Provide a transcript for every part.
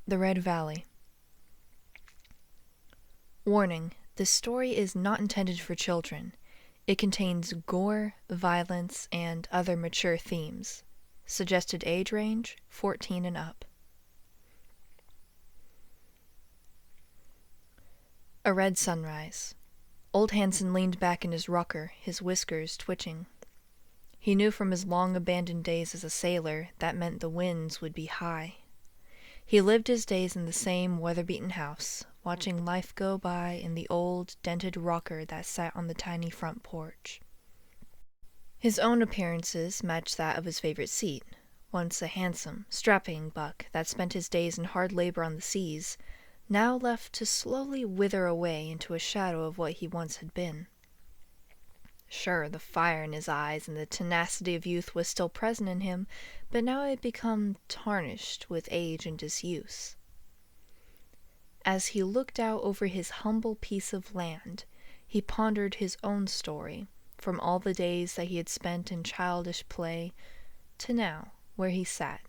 The Red Valley. Warning: this story is not intended for children. It contains gore, violence, and other mature themes. Suggested age range, 14 and up. A red sunrise. Old Hansen leaned back in his rocker, his whiskers twitching. He knew from his long-abandoned days as a sailor that meant the winds would be high. He lived his days in the same weather-beaten house, watching life go by in the old, dented rocker that sat on the tiny front porch. His own appearances matched that of his favorite seat, once a handsome, strapping buck that spent his days in hard labor on the seas, now left to slowly wither away into a shadow of what he once had been. Sure, the fire in his eyes and the tenacity of youth was still present in him, but now it had become tarnished with age and disuse. As he looked out over his humble piece of land, he pondered his own story, from all the days that he had spent in childish play, to now, where he sat,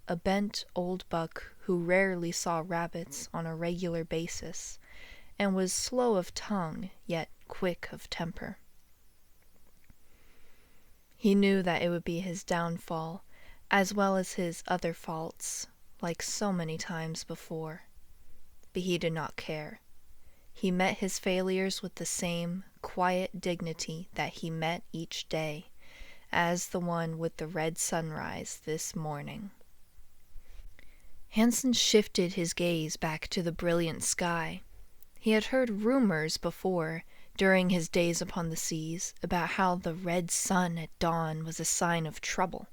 a bent old buck who rarely saw rabbits on a regular basis, and was slow of tongue, yet quick of temper. He knew that it would be his downfall, as well as his other faults, like so many times before. But he did not care. He met his failures with the same quiet dignity that he met each day, as the one with the red sunrise this morning. Hansen shifted his gaze back to the brilliant sky. He had heard rumors before, during his days upon the seas, about how the red sun at dawn was a sign of trouble.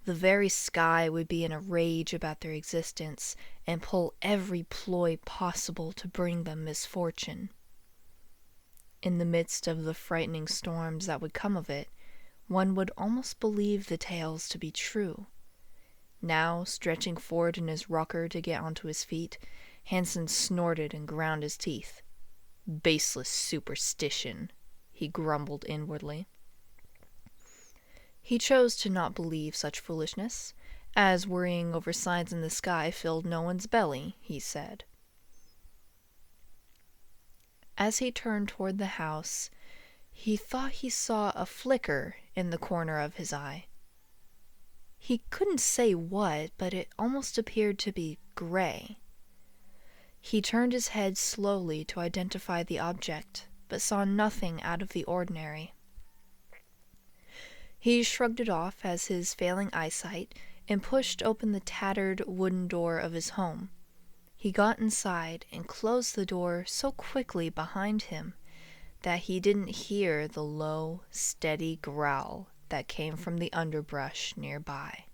The very sky would be in a rage about their existence and pull every ploy possible to bring them misfortune. In the midst of the frightening storms that would come of it, one would almost believe the tales to be true. Now, stretching forward in his rocker to get onto his feet, Hansen snorted and ground his teeth. "Baseless superstition," he grumbled inwardly. He chose to not believe such foolishness, as worrying over signs in the sky filled no one's belly, he said. As he turned toward the house, he thought he saw a flicker in the corner of his eye. He couldn't say what, but it almost appeared to be gray. He turned his head slowly to identify the object, but saw nothing out of the ordinary. He shrugged it off as his failing eyesight and pushed open the tattered wooden door of his home. He got inside and closed the door so quickly behind him that he didn't hear the low, steady growl that came from the underbrush nearby.